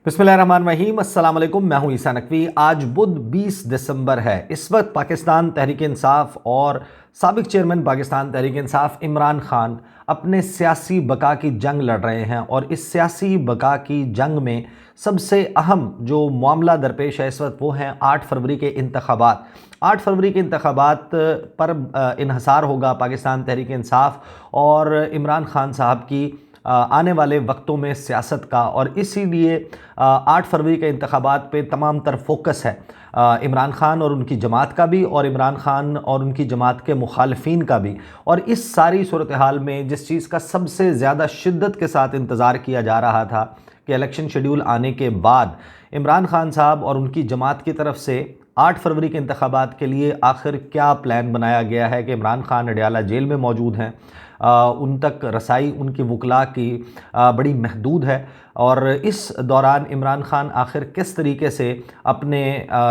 बिस्मिल्लाहिर्रहमानिर्रहीम, अस्सलाम वालेकुम। मैं हूं ईसा नकवी। आज बुध 20 दिसंबर है। इस वक्त पाकिस्तान तहरीक इंसाफ और साबिक चेयरमैन पाकिस्तान तहरीक इंसाफ इमरान खान अपने सियासी बका की जंग लड़ रहे हैं और इस सियासी बका की जंग में सबसे अहम जो मामला दरपेश है इस वक्त वो हैं 8 फरवरी के इंतखाबात। 8 फरवरी के इंतखाबात पर इन्हसार होगा पाकिस्तान तहरीक इंसाफ और इमरान खान साहब की आने वाले वक्तों में सियासत का, और इसीलिए 8 फरवरी के इंतखाबात पे तमाम तर फोकस है इमरान खान और उनकी जमात का भी, और इमरान खान और उनकी जमात के मुखालफीन का भी। और इस सारी सूरत हाल में जिस चीज़ का सबसे ज़्यादा शिद्दत के साथ इंतज़ार किया जा रहा था कि इलेक्शन शेड्यूल आने के बाद इमरान खान साहब और उनकी जमात की तरफ से 8 फरवरी के इंतखाबात के लिए आखिर क्या प्लान बनाया गया है कि इमरान खान अडयाला जेल में मौजूद हैं, उन तक रसाई उनकी वकला की बड़ी महदूद है, और इस दौरान इमरान खान आखिर किस तरीके से अपने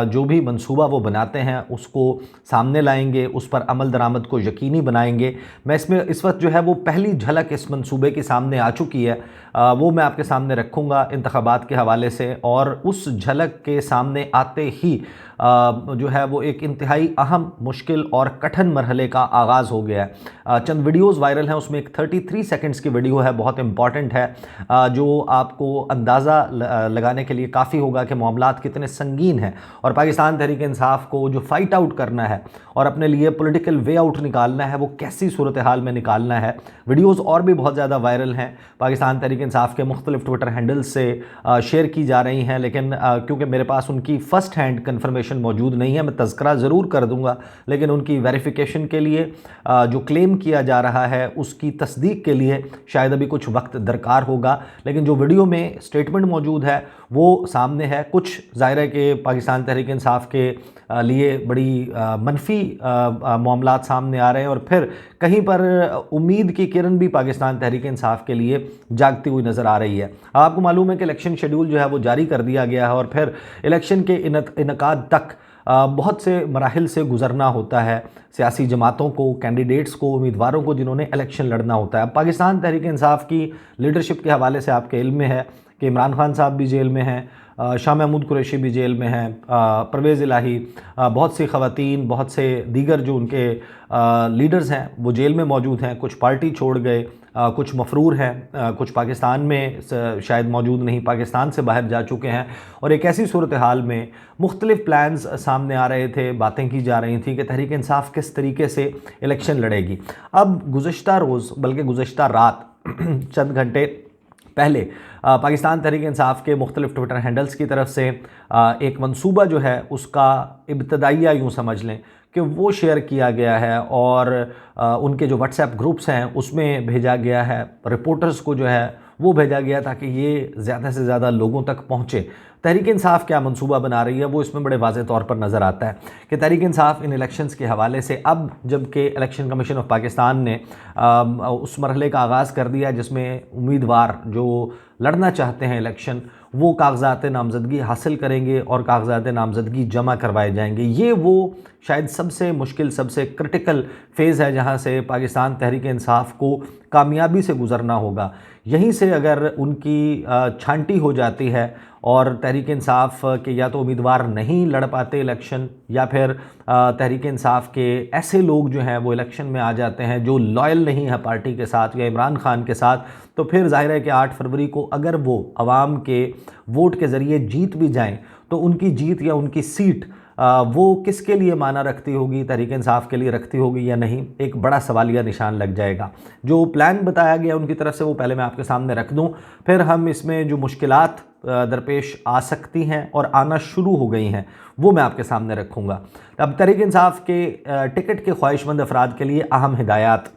जो भी मंसूबा वो बनाते हैं उसको सामने लाएंगे, उस पर अमल दरामद को यकीनी बनाएंगे। मैं इसमें इस वक्त जो है वो पहली झलक इस मंसूबे की सामने आ चुकी है, वो मैं आपके सामने रखूँगा इंतखाबात के हवाले से। और उस झलक के सामने आते ही जो है वो एक इंतहाई अहम, मुश्किल और कठिन मरहले का आगाज़ हो गया है। चंद वीडियोज़ वायरल हैं, उसमें एक 33 सेकंड्स की वीडियो है, बहुत इंपॉर्टेंट है, जो आपको अंदाज़ा लगाने के लिए काफ़ी होगा कि मामलात कितने संगीन हैं और पाकिस्तान तहरीक इंसाफ को जो फ़ाइट आउट करना है और अपने लिए पॉलिटिकल वे आउट निकालना है वो कैसी सूरत हाल में निकालना है। वीडियोज़ और भी बहुत ज़्यादा वायरल हैं, पाकिस्तान तहरीक इंसाफ के मुख्तलिफ ट्विटर हैंडल्स से शेयर की जा रही हैं, लेकिन क्योंकि मेरे पास उनकी फ़र्स्ट हैंड कन्फर्मेशन मौजूद नहीं है, मैं तज़किरा ज़रूर कर दूंगा, लेकिन उनकी वेरिफिकेशन के लिए जो क्लेम किया जा रहा है उसकी तस्दीक के लिए शायद अभी कुछ वक्त दरकार होगा। लेकिन जो वीडियो में स्टेटमेंट मौजूद है वो सामने है। कुछ ज़ाहिर है कि पाकिस्तान तहरीक इंसाफ के लिए बड़ी मनफी मामलात सामने आ रहे हैं, और फिर कहीं पर उम्मीद की किरण भी पाकिस्तान तहरीक इंसाफ के लिए जागती हुई नज़र आ रही है। आपको मालूम है कि इलेक्शन शेड्यूल जो है वो जारी कर दिया गया है और फिर इलेक्शन के इनकाद तक बहुत से मराहिल से गुज़रना होता है सियासी जमातों को, कैंडिडेट्स को, उम्मीदवारों को जिन्होंने इलेक्शन लड़ना होता है। अब पाकिस्तान तहरीक इंसाफ की लीडरशिप के हवाले से आपके इल्म में है कि इमरान खान साहब भी जेल में हैं, शाह महमूद कुरैशी भी जेल में हैं, परवेज़ इलाही, बहुत सी ख़वातीन, बहुत से दीगर जो उनके लीडर्स हैं वो जेल में मौजूद हैं। कुछ पार्टी छोड़ गए, कुछ मफरूर हैं, कुछ पाकिस्तान में शायद मौजूद नहीं, पाकिस्तान से बाहर जा चुके हैं। और एक ऐसी सूरत हाल में मुख्तलिफ प्लान्स सामने आ रहे थे, बातें की जा रही थी कि तहरीक इंसाफ किस तरीके से इलेक्शन लड़ेगी। अब गुज़श्ता रोज़, बल्कि गुज़श्ता रात चंद घंटे पहले पाकिस्तान तहरीक इंसाफ के मुख्तलिफ ट्विटर हैंडल्स की तरफ से एक मंसूबा जो है उसका इब्तदाइया यूँ समझ लें कि वो शेयर किया गया है, और उनके जो व्हाट्सएप ग्रुप्स हैं उसमें भेजा गया है, रिपोर्टर्स को जो है वो भेजा गया ताकि ये ज़्यादा से ज़्यादा लोगों तक पहुँचे। तहरीक इंसाफ क्या मंसूबा बना रही है वो इसमें बड़े वाज़ेह तौर पर नज़र आता है कि तहरीक इंसाफ इन इलेक्शंस के हवाले से, अब जबकि इलेक्शन कमीशन ऑफ पाकिस्तान ने उस मरहले का आगाज़ कर दिया जिसमें उम्मीदवार जो लड़ना चाहते हैं इलेक्शन वो कागज़ात नामज़दगी हासिल करेंगे और कागज़ात नामज़दगी जमा करवाए जाएंगे। ये वो शायद सबसे मुश्किल, सबसे क्रिटिकल फ़ेज़ है जहाँ से पाकिस्तान तहरीक इंसाफ को कामयाबी से गुज़रना होगा। यहीं से अगर उनकी छांटी हो जाती है और तहरीक इंसाफ के या तो उम्मीदवार नहीं लड़ पाते इलेक्शन, या फिर तहरीक इंसाफ के ऐसे लोग जो हैं वो इलेक्शन में आ जाते हैं जो लॉयल नहीं है पार्टी के साथ या इमरान खान के साथ, तो फिर जाहिर है कि 8 फरवरी को अगर वो अवाम के वोट के ज़रिए जीत भी जाएं तो उनकी जीत या उनकी सीट वो किसके लिए माना रखती होगी, तहरीक इंसाफ के लिए रखती होगी या नहीं, एक बड़ा सवालिया निशान लग जाएगा। जो प्लान बताया गया उनकी तरफ से वो पहले मैं आपके सामने रख दूं, फिर हम इसमें जो मुश्किलात दरपेश आ सकती हैं और आना शुरू हो गई हैं वो मैं आपके सामने रखूँगा। अब तहरीक इंसाफ के टिकट के ख्वाहिशमंद अफराद के लिए अहम हिदायत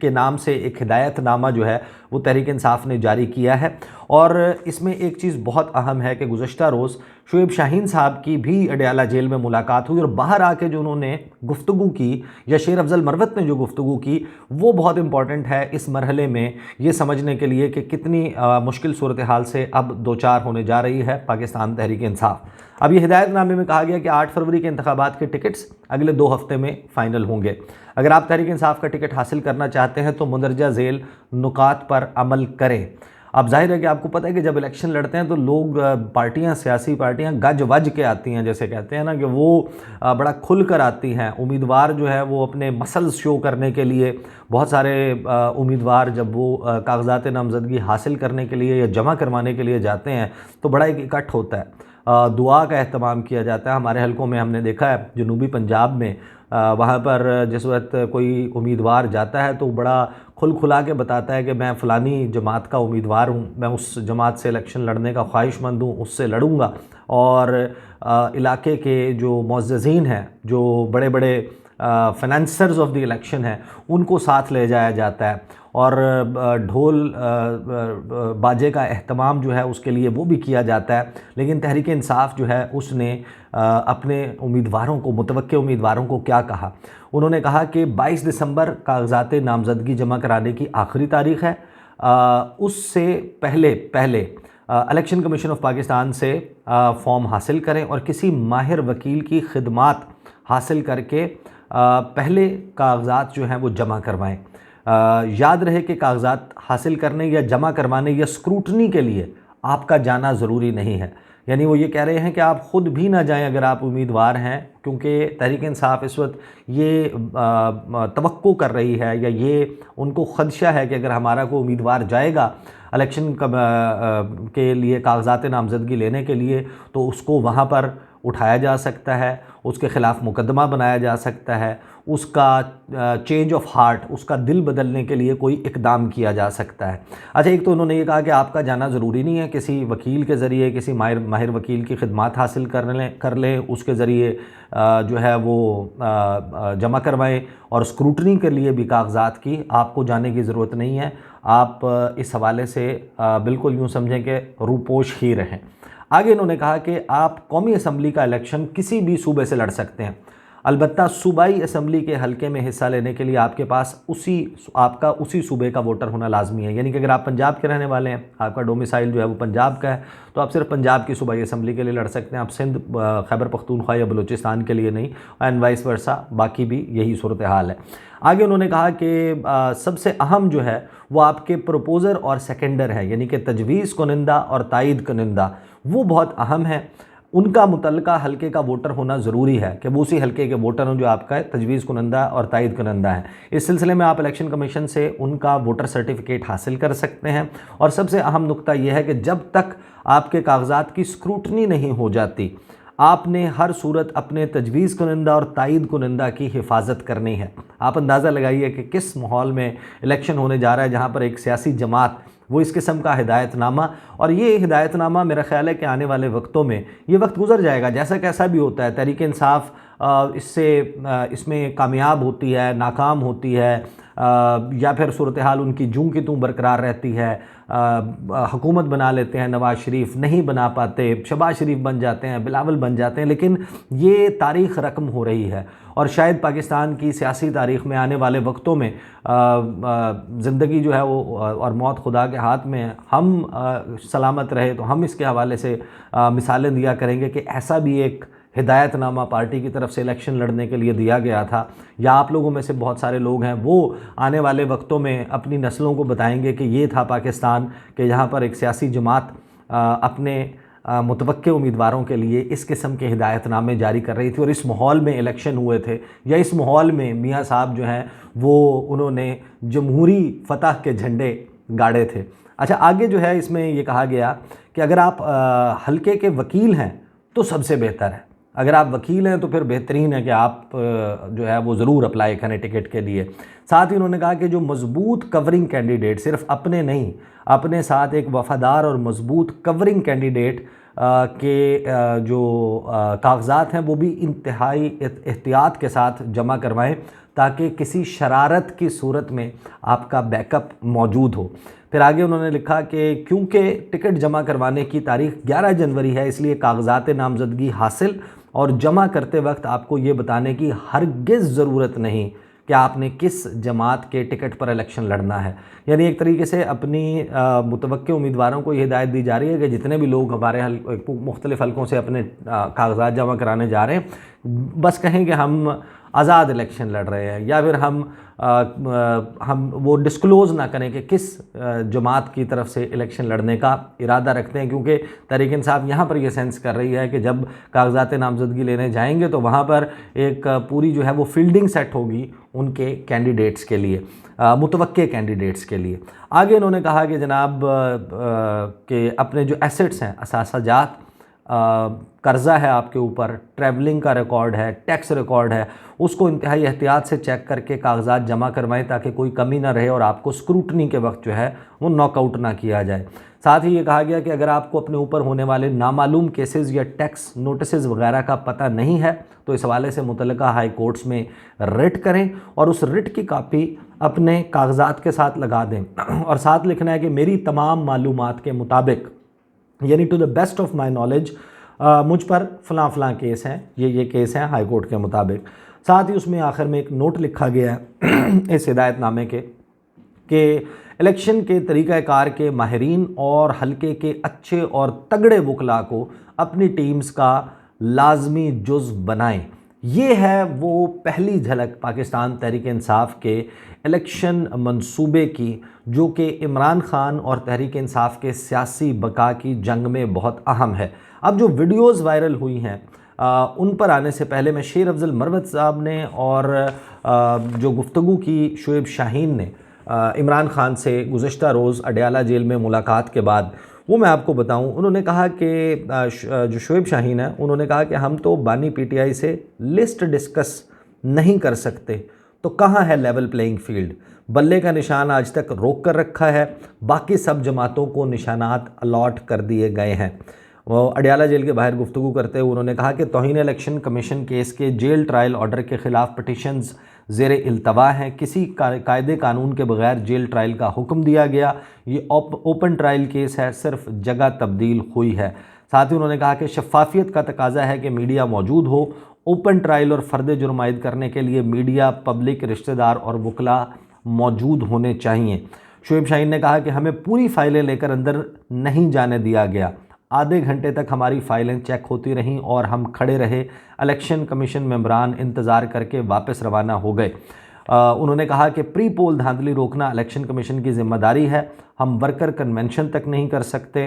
के नाम से एक हिदायतनामा जो है वो तहरीक इंसाफ ने जारी किया है, और इसमें एक चीज़ बहुत अहम है कि गुज़श्ता रोज़ शुएब शाहीन साहब की भी अडयाला जेल में मुलाकात हुई, और बाहर आके जो उन्होंने गुफ्तगू की, या शेर अफजल मरवत ने जो गुफ्तगू की, वो बहुत इंपॉर्टेंट है इस मरहले में ये समझने के लिए कि कितनी मुश्किल सूरत हाल से अब दो चार होने जा रही है पाकिस्तान तहरीक इंसाफ। अब ये हिदायतनामे में कहा गया कि 8 फरवरी के इंतखाबात के टिकट्स अगले 2 हफ्ते में फ़ाइनल होंगे। अगर आप तहरीक इंसाफ का टिकट हासिल करना चाहते हैं तो मुंदरजा झेल नुकात पर अमल करें। अब जाहिर है कि आपको पता है कि जब इलेक्शन लड़ते हैं तो लोग पार्टियां, सियासी पार्टियां गज वज के आती हैं, जैसे कहते हैं ना कि वो बड़ा खुल कर आती हैं। उम्मीदवार जो है वो अपने मसल्स शो करने के लिए, बहुत सारे उम्मीदवार जब वो कागजात नामजदगी हासिल करने के लिए या जमा करवाने के लिए जाते हैं तो बड़ा एक इकट्ठ होता है, दुआ का अहतमाम किया जाता है। हमारे हलकों में हमने देखा है जनूबी पंजाब में, वहाँ पर जिस वक्त कोई उम्मीदवार जाता है तो बड़ा खुल खुला के बताता है कि मैं फ़लानी जमात का उम्मीदवार हूँ, मैं उस जमात से इलेक्शन लड़ने का ख्वाहिशमंद हूँ, उससे लड़ूंगा। और इलाके के जो मुअज़्ज़िज़ीन हैं, जो बड़े बड़े फाइनेंसर्स ऑफ द इलेक्शन हैं, उनको साथ ले जाया जाता है और ढोल बाजे का एहतमाम जो है उसके लिए वो भी किया जाता है। लेकिन तहरीक इंसाफ जो है उसने अपने उम्मीदवारों को, मुतवक्के उम्मीदवारों को क्या कहा? उन्होंने कहा कि 22 दिसंबर कागजात नामजदगी जमा कराने की आखिरी तारीख़ है। उससे पहले इलेक्शन कमीशन ऑफ पाकिस्तान से फॉर्म हासिल करें और किसी माहिर वकील की खिदमात हासिल करके पहले कागजात जो हैं वो जमा करवाएं। याद रहे कि कागजात हासिल करने या जमा करवाने या स्क्रूटनी के लिए आपका जाना ज़रूरी नहीं है। यानी वो ये कह रहे हैं कि आप ख़ुद भी ना जाएं अगर आप उम्मीदवार हैं, क्योंकि तहरीक इंसाफ इस वक्त ये तवक्को कर रही है या ये उनको ख़दशा है कि अगर हमारा कोई उम्मीदवार जाएगा इलेक्शन के लिए कागजात नामजदगी लेने के लिए तो उसको वहाँ पर उठाया जा सकता है, उसके ख़िलाफ़ मुकदमा बनाया जा सकता है, उसका चेंज ऑफ हार्ट, उसका दिल बदलने के लिए कोई इकदाम किया जा सकता है। अच्छा, एक तो उन्होंने ये कहा कि आपका जाना ज़रूरी नहीं है, किसी वकील के ज़रिए, किसी माहिर वकील की खिदमात हासिल कर लें, उसके ज़रिए जो है वो जमा करवाएं और स्क्रूटनी के लिए भी कागजात की आपको जाने की ज़रूरत नहीं है। आप इस हवाले से बिल्कुल यूँ समझें कि रूपोश ही रहें। आगे इन्होंने कहा कि आप कौमी असम्बली का इलेक्शन किसी भी सूबे से लड़ सकते हैं, अलबत्ता सूबाई असम्बली के हलके में हिस्सा लेने के लिए आपके पास आपका उसी सूबे का वोटर होना लाजमी है। यानी कि अगर आप पंजाब के रहने वाले हैं, आपका डोमिसाइल जो है वो पंजाब का है, तो आप सिर्फ पंजाब की सूबाई असम्बली के लिए लड़ सकते हैं। आप सिंध, खैबर पख्तूनख्वा या बलूचिस्तान के लिए नहीं, एंड वाइस वर्सा, बाकी भी यही सूरत हाल है। आगे उन्होंने कहा कि सबसे अहम जो है वो आपके प्रपोज़र और सेकेंडर है, यानी कि तजवीज़ कुनिंदा और तायद कुनिंदा, वो बहुत अहम है। उनका मुतल्लिका हलके का वोटर होना ज़रूरी है कि वो उसी हलके के वोटर हों जो आपका तजवीज़ कुनंदा और तायद कुनंदा है। इस सिलसिले में आप इलेक्शन कमीशन से उनका वोटर सर्टिफिकेट हासिल कर सकते हैं। और सबसे अहम नुक्ता यह है कि जब तक आपके कागजात की स्क्रूटनी नहीं हो जाती, आपने हर सूरत अपने तजवीज़ कुनंदा और तायद कुनंदा की हिफाजत करनी है। आप अंदाज़ा लगाइए कि किस माहौल में इलेक्शन होने जा रहा है, जहाँ पर एक सियासी जमात वो इस किस्म का हिदायतनामा, और ये हिदायतनामा मेरा ख्याल है कि आने वाले वक्तों में ये वक्त गुजर जाएगा, जैसा कैसा भी होता है। तहरीक इंसाफ इसमें कामयाब होती है, नाकाम होती है, या फिर सूरत हाल उनकी जूं की तूं बरकरार रहती है, हुकूमत बना लेते हैं, नवाज़ शरीफ नहीं बना पाते, शहबाज शरीफ बन जाते हैं, बिलावल बन जाते हैं, लेकिन ये तारीख़ रकम हो रही है और शायद पाकिस्तान की सियासी तारीख़ में आने वाले वक्तों में ज़िंदगी जो है वो और मौत खुदा के हाथ में है। हम सलामत रहे तो हम इसके हवाले से मिसालें दिया करेंगे कि ऐसा भी एक हिदायतनामा पार्टी की तरफ से इलेक्शन लड़ने के लिए दिया गया था, या आप लोगों में से बहुत सारे लोग हैं वो आने वाले वक्तों में अपनी नस्लों को बताएंगे कि ये था पाकिस्तान, कि यहाँ पर एक सियासी जमात अपने मुतवक्के उम्मीदवारों के लिए इस किस्म के हिदायतनामे जारी कर रही थी और इस माहौल में इलेक्शन हुए थे, या इस माहौल में मियाँ साहब जो हैं वो उन्होंने जमहूरी फतह के झंडे गाड़े थे। अच्छा, आगे जो है इसमें ये कहा गया कि अगर आप हल्के के वकील हैं तो सबसे बेहतर है, अगर आप वकील हैं तो फिर बेहतरीन है कि आप जो है वो ज़रूर अप्लाई करें टिकट के लिए। साथ ही उन्होंने कहा कि जो मज़बूत कवरिंग कैंडिडेट, सिर्फ अपने नहीं, अपने साथ एक वफ़ादार और मज़बूत कवरिंग कैंडिडेट के जो कागज़ात हैं वो भी इंतहाई एहतियात के साथ जमा करवाएं, ताकि किसी शरारत की सूरत में आपका बैकअप मौजूद हो। फिर आगे उन्होंने लिखा कि क्योंकि टिकट जमा करवाने की तारीख़ 11 जनवरी है, इसलिए कागज़ात नामज़दगी हासिल और जमा करते वक्त आपको ये बताने की हरगिज़ ज़रूरत नहीं कि आपने किस जमात के टिकट पर इलेक्शन लड़ना है। यानी एक तरीके से अपनी मुतवक्के उम्मीदवारों को ये हिदायत दी जा रही है कि जितने भी लोग हमारे मुख्तलिफ़ हलकों से अपने कागजात जमा कराने जा रहे हैं, बस कहें कि हम आज़ाद इलेक्शन लड़ रहे हैं, या फिर हम वो डिस्क्लोज़ ना करें कि किस जमात की तरफ से इलेक्शन लड़ने का इरादा रखते हैं, क्योंकि तहरीक इंसाफ यहाँ पर ये सेंस कर रही है कि जब कागजात नामजदगी लेने जाएंगे तो वहाँ पर एक पूरी जो है वो फील्डिंग सेट होगी उनके कैंडिडेट्स के लिए, मुतवक्के कैंडिडेट्स के लिए। आगे इन्होंने कहा कि जनाब कि अपने जो एसेट्स हैं, असासाजात, कर्ज़ा है आपके ऊपर, ट्रैवलिंग का रिकॉर्ड है, टैक्स रिकॉर्ड है, उसको इंतहाई एहतियात से चेक करके कागजात जमा करवाएं ताकि कोई कमी ना रहे और आपको स्क्रूटनी के वक्त जो है वो नॉकआउट ना किया जाए। साथ ही ये कहा गया कि अगर आपको अपने ऊपर होने वाले नामालूम केसेस या टैक्स नोटिसेस वगैरह का पता नहीं है तो इस हवाले से मुतल्लिका हाई कोर्ट्स में रिट करें और उस रिट की कापी अपने कागजात के साथ लगा दें और साथ लिखना है कि मेरी तमाम मालूमात के मुताबिक, यानी to the best of my knowledge, मुझ पर फ़लाँ फ़लाँ केस हैं, ये केस हैं हाई कोर्ट के मुताबिक। साथ ही उसमें आखिर में एक नोट लिखा गया है इस हिदायतनामे के कि इलेक्शन के तरीक़ाकार के माहिरीन और हल्के के अच्छे और तगड़े वकला को अपनी टीम्स का लाजमी जुज़ बनाएं। ये है वो पहली झलक पाकिस्तान तहरीक इंसाफ के इलेक्शन मंसूबे की, जो कि इमरान खान और तहरीक इंसाफ के सियासी बका की जंग में बहुत अहम है। अब जो वीडियोज़ वायरल हुई हैं उन पर आने से पहले मैं शेर अफजल मरवत साहब ने और जो गुफ्तगू की शुएब शाहीन ने इमरान खान से गुज़श्ता रोज़ अडयाला जेल में मुलाकात के बाद, वो मैं आपको बताऊं। उन्होंने कहा कि जो शुएब शाहीन है उन्होंने कहा कि हम तो बानी पीटीआई से लिस्ट डिस्कस नहीं कर सकते, तो कहाँ है लेवल प्लेइंग फील्ड। बल्ले का निशान आज तक रोक कर रखा है, बाकी सब जमातों को निशानात अलॉट कर दिए गए हैं। वो अडयाला जेल के बाहर गुफ्तगू करते हुए उन्होंने कहा कि तौहीन इलेक्शन कमीशन केस के जेल ट्रायल ऑर्डर के ख़िलाफ़ पटिशन्स ज़ेर इल्तवा हैं। किसी कायदे कानून के बगैर जेल ट्रायल का हुक्म दिया गया। ये ओपन ट्रायल केस है, सिर्फ जगह तब्दील हुई है। साथ ही उन्होंने कहा कि शफाफियत का तकाजा है कि मीडिया मौजूद हो। ओपन ट्रायल और फ़र्द जुर्म आयद करने के लिए मीडिया, पब्लिक, रिश्तेदार और वकला मौजूद होने चाहिए। शुएब शाहीन ने कहा कि हमें पूरी फ़ाइलें लेकर अंदर नहीं जाने दिया गया। आधे घंटे तक हमारी फ़ाइलें चेक होती रहीं और हम खड़े रहे। इलेक्शन कमीशन मेंबरान इंतज़ार करके वापस रवाना हो गए। उन्होंने कहा कि प्री पोल धांधली रोकना इलेक्शन कमीशन की ज़िम्मेदारी है, हम वर्कर कन्वेंशन तक नहीं कर सकते।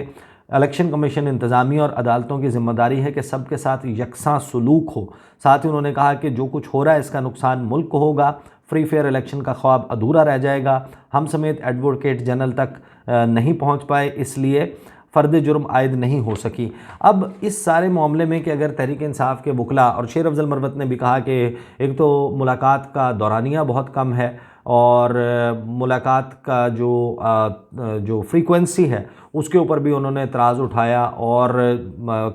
इलेक्शन कमीशन, इंतज़ामिया और अदालतों की ज़िम्मेदारी है कि सबके साथ यकसां सलूक हो। साथ ही उन्होंने कहा कि जो कुछ हो रहा है इसका नुकसान मुल्क को होगा। फ्री फेयर इलेक्शन का ख्वाब अधूरा रह जाएगा। हम समेत एडवोकेट जनरल तक नहीं पहुँच पाए, इसलिए फ़र्द जुर्म आयद नहीं हो सकी। अब इस सारे मामले में कि अगर तहरीक इंसाफ के वकला, और शेर अफजल मरवत ने भी कहा कि एक तो मुलाकात का दौरानिया बहुत कम है और मुलाकात का जो फ्रीक्वेंसी है उसके ऊपर भी उन्होंने एतराज़ उठाया और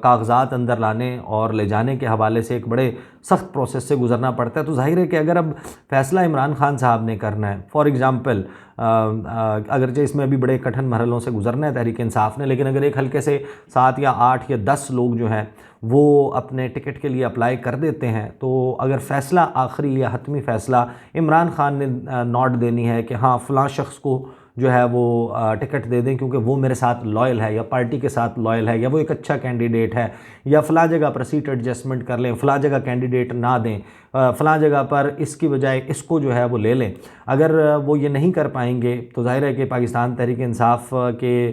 कागजात अंदर लाने और ले जाने के हवाले से एक बड़े सख्त प्रोसेस से गुजरना पड़ता है। तो जाहिर है कि अगर अब फ़ैसला इमरान खान साहब ने करना है, फॉर एग्ज़ाम्पल अगरचे इसमें अभी बड़े कठिन मरहलों से गुजरना है तहरीक इंसाफ ने, लेकिन अगर एक हल्के से 7 या 8 या 10 लोग जो हैं वो अपने टिकट के लिए अप्लाई कर देते हैं, तो अगर फ़ैसला आखिरी या हतमी फ़ैसला इमरान खान ने नोट देनी है कि हाँ फ़लाँ शख्स को जो है वो टिकट दे दें क्योंकि वो मेरे साथ लॉयल है या पार्टी के साथ लॉयल है या वो एक अच्छा कैंडिडेट है, या फ़लाँ जगह पर सीट एडजस्टमेंट कर लें, फ़लाँ जगह कैंडिडेट ना दें, फ़लाँ जगह पर इसकी बजाय इसको जो है वो ले लें। अगर वो ये नहीं कर पाएंगे तो जाहिर है कि पाकिस्तान तहरीक इंसाफ के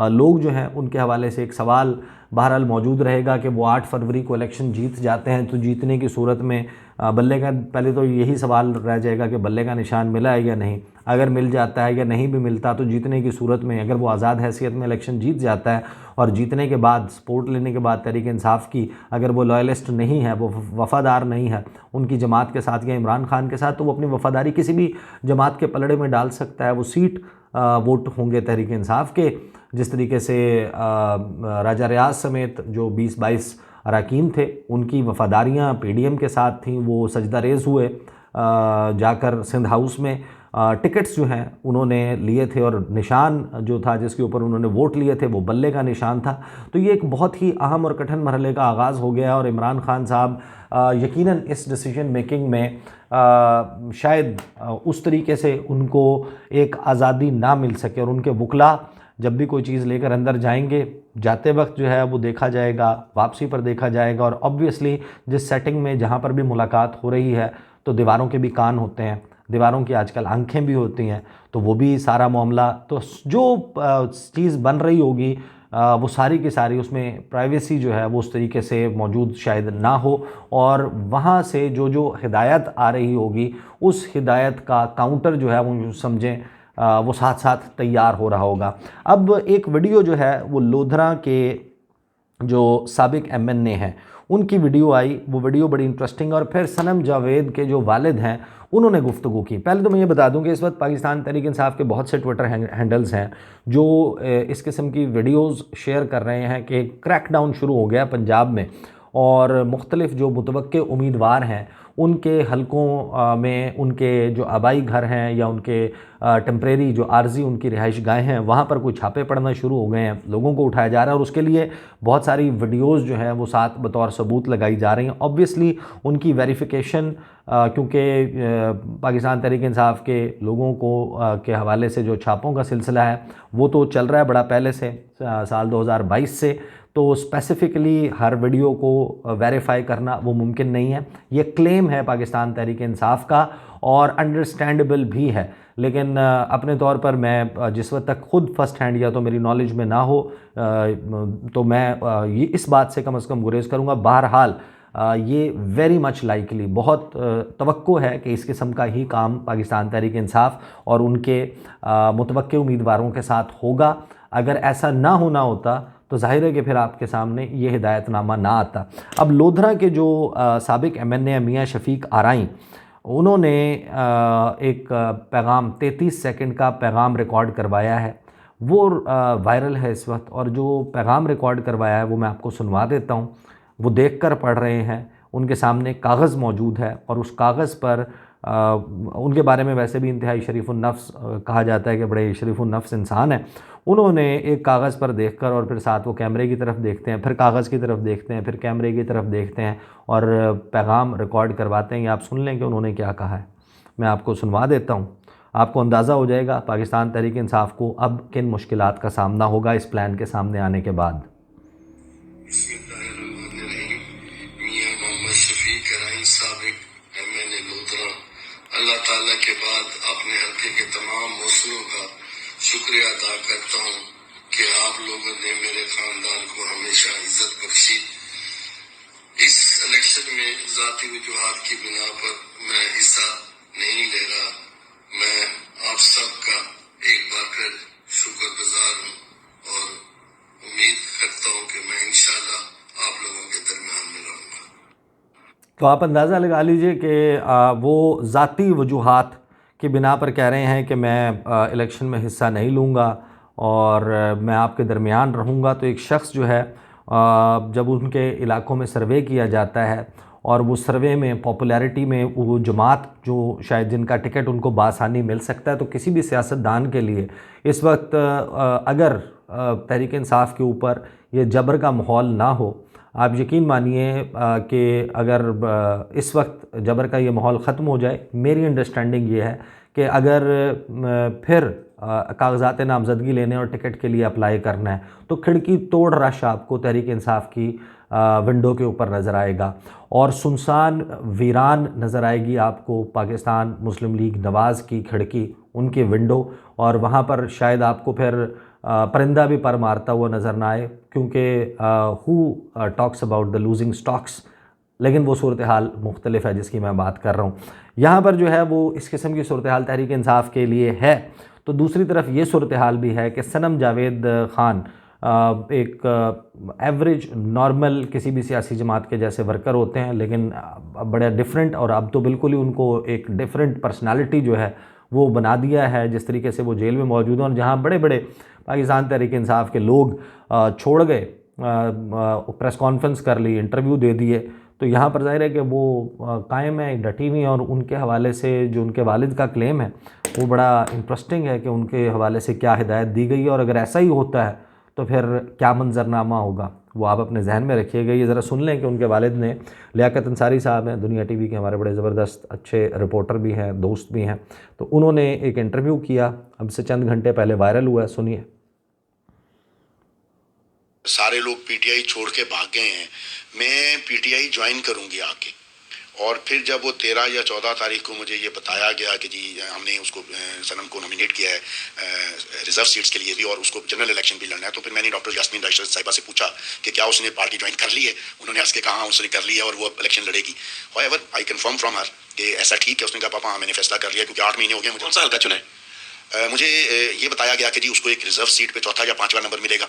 लोग जो हैं उनके हवाले से एक सवाल बहरहाल मौजूद रहेगा कि वो 8 फरवरी को इलेक्शन जीत जाते हैं तो जीतने की सूरत में बल्ले का, पहले तो यही सवाल रह जाएगा कि बल्ले का निशान मिला है या नहीं। अगर मिल जाता है या नहीं भी मिलता तो जीतने की सूरत में अगर वो आज़ाद हैसियत में इलेक्शन जीत जाता है और जीतने के बाद सपोर्ट लेने के बाद तहरीक इंसाफ की अगर वो लॉयलिस्ट नहीं है, वो वफ़ादार नहीं है उनकी जमात के साथ या इमरान खान के साथ, तो वो अपनी वफ़ादारी किसी भी जमात के पलड़े में डाल सकता है। वो सीट वोट होंगे तहरीक इंसाफ के। जिस तरीके से राजा रियाज समेत जो 20-22 अरकान थे उनकी वफ़ादारियाँ PDM के साथ थीं, वो सजदा रेज़ हुए जाकर सिंध हाउस में। टिकट्स जो हैं उन्होंने लिए थे और निशान जो था जिसके ऊपर उन्होंने वोट लिए थे वो बल्ले का निशान था। तो ये एक बहुत ही अहम और कठिन मरहले का आगाज़ हो गया और इमरान खान साहब यकीनन इस डिसीजन मेकिंग में शायद उस तरीके से उनको एक आज़ादी ना मिल सके और उनके वकला जब भी कोई चीज़ लेकर अंदर जाएंगे, जाते वक्त जो है वो देखा जाएगा, वापसी पर देखा जाएगा। और ऑब्वियसली जिस सेटिंग में जहाँ पर भी मुलाकात हो रही है तो दीवारों के भी कान होते हैं, दीवारों की आजकल आंखें भी होती हैं, तो वो भी सारा मामला, तो जो चीज़ बन रही होगी वो सारी की सारी उसमें प्राइवेसी जो है वो उस तरीके से मौजूद शायद ना हो, और वहाँ से जो जो हिदायत आ रही होगी उस हिदायत का काउंटर जो है वो समझें वो साथ साथ तैयार हो रहा होगा। अब एक वीडियो जो है वो लोधरा के जो साबिक एमएनए हैं उनकी वीडियो आई, वो वीडियो बड़ी इंटरेस्टिंग, और फिर सनम जावेद के जो वालिद हैं उन्होंने गुफ्तगू की। पहले तो मैं ये बता दूं कि इस वक्त पाकिस्तान तहरीक इंसाफ के बहुत से ट्विटर हैंडल्स हैं जो इस किस्म की वीडियोज़ शेयर कर रहे हैं कि क्रैकडाउन शुरू हो गया पंजाब में, और मुख्तलिफ जो मुतवक्के उम्मीदवार हैं उनके हलकों में उनके जो आबाई घर हैं या उनके टेम्परेरी जो आर्जी उनकी रिहाइश गाहें हैं वहाँ पर कोई छापे पड़ना शुरू हो गए हैं, लोगों को उठाया जा रहा है, और उसके लिए बहुत सारी वीडियोज़ जो हैं वो साथ बतौर सबूत लगाई जा रही हैं। ऑब्वियसली उनकी वेरिफिकेशन क्योंकि पाकिस्तान तहरीक इंसाफ के लोगों को के हवाले से जो छापों का सिलसिला है वो तो चल रहा है बड़ा पहले से, साल 2022 से, तो स्पेसिफ़िकली हर वीडियो को वेरीफाई करना वो मुमकिन नहीं है। ये क्लेम है पाकिस्तान तहरीक इंसाफ का और अंडरस्टैंडेबल भी है, लेकिन अपने तौर पर मैं जिस वक्त तक खुद फर्स्ट हैंड या तो मेरी नॉलेज में ना हो तो मैं ये इस बात से कम गुरेज़ करूँगा। बहरहाल ये वेरी मच लाइकली, बहुत तवक्को है कि इस किस्म का ही काम पाकिस्तान तहरीक इंसाफ और उनके मुतवक्के उम्मीदवारों के साथ होगा। अगर ऐसा ना होना होता तो जाहिर है कि फिर आपके सामने ये हिदायतनामा ना आता। अब लोधरा के जो साबिक एमएनए मियाँ शफीक आरई, उन्होंने एक पैगाम 33 सेकंड का पैगाम रिकॉर्ड करवाया है, वो वायरल है इस वक्त, और जो पैगाम रिकॉर्ड करवाया है वो मैं आपको सुनवा देता हूँ। वो देखकर पढ़ रहे हैं, उनके सामने कागज़ मौजूद है और उस कागज़ पर उनके बारे में वैसे भी इंतहाई शरीफुन्नफ्स कहा जाता है कि बड़े शरीफुन्नफ्स इंसान हैं। उन्होंने एक कागज़ पर देखकर और फिर साथ वो कैमरे की तरफ देखते हैं, फिर कागज़ की तरफ देखते हैं, फिर कैमरे की तरफ देखते हैं और पैगाम रिकॉर्ड करवाते हैं। ये आप सुन लें कि उन्होंने क्या कहा है, मैं आपको सुनवा देता हूँ। आपको अंदाज़ा हो जाएगा पाकिस्तान तहरीक इंसाफ को अब किन मुश्किलात का सामना होगा इस प्लान के सामने आने के बाद। अल्लाह ताला के बाद अपने हल्के के तमाम मौसलों का शुक्रिया अदा करता हूँ कि आप लोगों ने मेरे खानदान को हमेशा इज्जत बख्शी। इस इलेक्शन में ज़ाती वजूहात की बिना पर मैं हिस्सा नहीं ले रहा। मैं आप सबका एक बार फिर शुक्रगुजार हूँ और उम्मीद करता हूँ कि मैं इंशाल्लाह आप लोगों के दरमियान में रहूँगा। तो आप अंदाज़ा लगा लीजिए कि वो ज़ाती वजूहात की बिना पर कह रहे हैं कि मैं इलेक्शन में हिस्सा नहीं लूँगा और मैं आपके दरमियान रहूँगा। तो एक शख्स जो है जब उनके इलाकों में सर्वे किया जाता है और वो सर्वे में पॉपुलैरिटी में वो जमात जो शायद जिनका टिकट उनको बासानी मिल सकता है, तो किसी भी सियासतदान के लिए इस वक्त अगर तहरीक इंसाफ के ऊपर ये जबर का माहौल ना हो, आप यकीन मानिए कि अगर इस वक्त जबर का ये माहौल ख़त्म हो जाए, मेरी अंडरस्टैंडिंग ये है कि अगर फिर कागजात नामजदगी लेने और टिकट के लिए अप्लाई करना है तो खिड़की तोड़ रश आपको तहरीक इंसाफ की विंडो के ऊपर नज़र आएगा और सुनसान वीरान नज़र आएगी आपको पाकिस्तान मुस्लिम लीग नवाज़ की खिड़की, उनकी विंडो, और वहाँ पर शायद आपको फिर परिंदा भी पर मारता हुआ नज़र ना आए, क्योंकि who talks about the losing stocks, लेकिन वो सूरत हाल मुख्तलिफ है जिसकी मैं बात कर रहा हूँ। यहाँ पर जो है वो इस किस्म की सूरत हाल तहरीक इंसाफ के लिए है। तो दूसरी तरफ ये सूरत हाल भी है कि सनम जावेद ख़ान एक एवरेज नॉर्मल किसी भी सियासी जमात के जैसे वर्कर होते हैं, लेकिन बड़ा डिफरेंट, और अब तो बिल्कुल ही उनको एक डिफरेंट पर्सनालिटी जो है वो बना दिया है जिस तरीके से वो जेल में मौजूद हैं। और जहाँ बड़े बड़े पाकिस्तान तहरीक इंसाफ के लोग छोड़ गए, प्रेस कॉन्फ्रेंस कर ली, इंटरव्यू दे दिए, तो यहाँ पर जाहिर है कि वो कायम है, डटी हुई हैं। और उनके हवाले से जो उनके वालिद का क्लेम है वो बड़ा इंटरेस्टिंग है कि उनके हवाले से क्या हिदायत दी गई है, और अगर ऐसा ही होता है तो फिर क्या मंजरनामा होगा वो आप अपने जहन में रखिएगा। ये ज़रा सुन लें कि उनके वालिद ने, लियाकत अंसारी साहब हैं, दुनिया टीवी के हमारे बड़े ज़बरदस्त अच्छे रिपोर्टर भी हैं, दोस्त भी हैं, तो उन्होंने एक इंटरव्यू किया, अब से चंद घंटे पहले वायरल हुआ है, सुनिए। सारे लोग पीटीआई छोड़ के भाग गए हैं, मैं पीटीआई ज्वाइन करूंगी आके, और फिर जब वो 13 या 14 तारीख को मुझे ये बताया गया कि जी हमने उसको सनम को नॉमिनेट किया है रिजर्व सीट्स के लिए भी और उसको जनरल इलेक्शन भी लड़ना है, तो फिर मैंने डॉक्टर यास्मीन राशिद साहिबा से पूछा कि क्या उसने पार्टी ज्वाइन कर ली है। उन्होंने हंस के कहा उसने कर लिया और वो इलेक्शन लड़ेगी। However I confirm from her कि ऐसा ठीक है। उसने कहा पापा मैंने फैसला कर लिया, क्योंकि 8 महीने हो गए मुझे। कौन सा हल्का चुना है? मुझे ये बताया गया कि जी उसको एक रिजर्व सीट पे चौथा या पांचवा नंबर मिलेगा।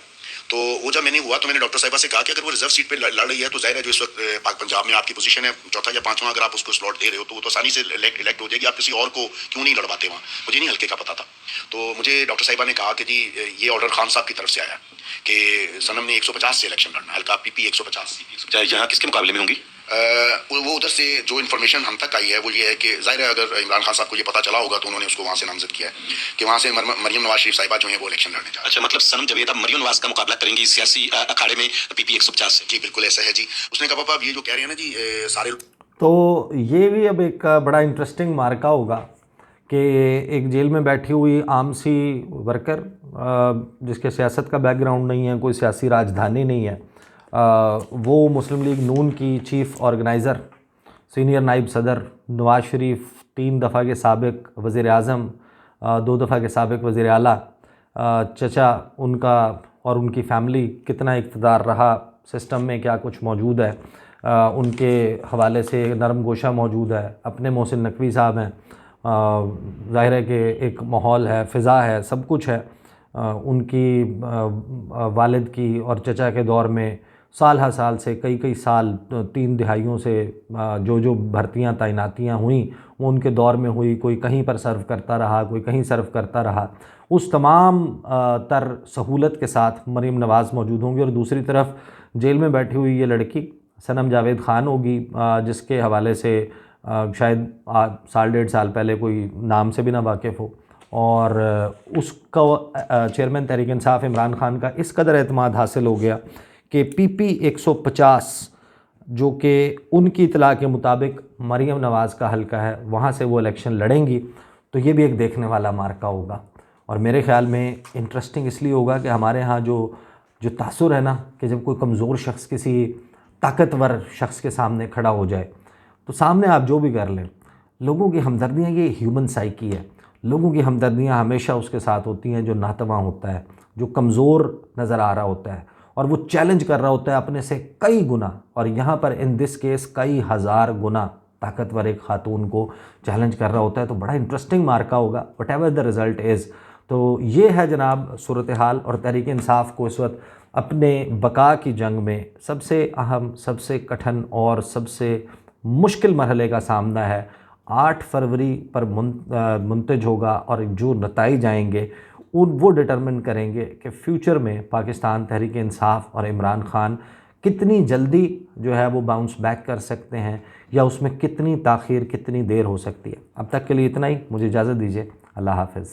तो वो जब मैंने हुआ तो मैंने डॉक्टर साहिबा से कहा कि अगर वो रिजर्व सीट पे लड़ रही है तो जाहिर है जो इस वक्त पाक पंजाब में आपकी पोजीशन है चौथा या पांचवा, अगर आप उसको स्लॉट दे रहे हो तो वो तो आसानी से इलेक्ट हो जाएगी। आप किसी और को क्यों नहीं लड़वाते वहाँ? मुझे नहीं हल्के का पता था। तो मुझे डॉक्टर साहिबा ने कहा कि जी ये ऑर्डर खान साहब की तरफ से आया कि सनम ने 150 से इलेक्शन लड़ना, हल्का पीपी 150। यहाँ किसके मुकाबले में होंगी? वो उधर से जो इन्फॉर्मेशन हम तक आई है वो ये है कि जाहिर है अगर इमरान खान साहब को ये पता चला होगा तो उन्होंने उसको वहाँ से नामजद किया है कि वहाँ से मरियम नवाज शरीफ साहिबा जो है वो इलेक्शन लड़ने जा रहे हैं। अच्छा, मतलब सनम जवेद अब मरियम नवाज का मुकाबला करेंगी सियासी अखाड़े में पीपी 150 से? जी बिल्कुल ऐसा है जी। उसने कहा पापा ये जो कह रहे हैं ना जी सारे, तो ये भी अब एक बड़ा इंटरेस्टिंग मार्का होगा कि एक जेल में बैठी हुई आम सी वर्कर जिसके सियासत का बैकग्राउंड नहीं है, कोई सियासी राजधानी नहीं है, वो मुस्लिम लीग नून की चीफ़ ऑर्गेनाइज़र सीनियर नाइब सदर नवाज़ शरीफ, 3 दफ़ा के साबिक वज़ीर आज़म, 2 दफ़ा के साबिक वज़ीर आला, चचा उनका और उनकी फ़ैमिली कितना इक़्तिदार रहा सिस्टम में, क्या कुछ मौजूद है, उनके हवाले से नरम गोशा मौजूद है, अपने मोहसिन नकवी साहब हैं, ज़ाहिर है कि एक माहौल है, फ़िज़ा है, सब कुछ है। उनकी वालिद की और चचा के दौर में साल हर साल से कई साल 3 दिहाइयों से जो भर्तियां तैनातियां हुई वो उनके दौर में हुई। कोई कहीं पर सर्व करता रहा, कोई कहीं सर्व करता रहा। उस तमाम तर सहूलत के साथ मरीम नवाज़ मौजूद होंगी और दूसरी तरफ जेल में बैठी हुई ये लड़की सनम जावेद ख़ान होगी, जिसके हवाले से शायद साल 1.5 साल पहले कोई नाम से भी ना वाकिफ़ हो, और उसका चेयरमैन तहरीक इंसाफ इमरान खान का इस कदर एतमाद हासिल हो गया कि पीपी 150 जो कि उनकी इतला के मुताबिक मरीम नवाज़ का हल्का है, वहाँ से वो इलेक्शन लड़ेंगी। तो ये भी एक देखने वाला मार्का होगा और मेरे ख़्याल में इंटरेस्टिंग इसलिए होगा कि हमारे यहाँ जो तासुर है ना कि जब कोई कमज़ोर शख्स किसी ताकतवर शख्स के सामने खड़ा हो जाए तो सामने आप जो भी कर लें, लोगों की हमदर्दियाँ, ये ह्यूमन साइकी है, लोगों की हमदर्दियाँ हमेशा उसके साथ होती हैं जो नातवा होता है, जो कमज़ोर नज़र आ रहा होता है और वो चैलेंज कर रहा होता है अपने से कई गुना, और यहाँ पर इन दिस केस कई हज़ार गुना ताकतवर एक ख़ातून को चैलेंज कर रहा होता है। तो बड़ा इंटरेस्टिंग मार्का होगा what ever the result is. तो ये है जनाब सूरत हाल, और तहरीक इंसाफ को इस वक्त अपने बका की जंग में सबसे अहम, सबसे कठिन और सबसे मुश्किल मरहले का सामना है। 8 फरवरी पर मुंतज होगा और जो नताइज आएंगे वो डिटरमिन करेंगे कि फ्यूचर में पाकिस्तान तहरीक इंसाफ और इमरान खान कितनी जल्दी जो है वो बाउंस बैक कर सकते हैं या उसमें कितनी ताख़ीर, कितनी देर हो सकती है। अब तक के लिए इतना ही, मुझे इजाज़त दीजिए। अल्लाह हाफ़िज़।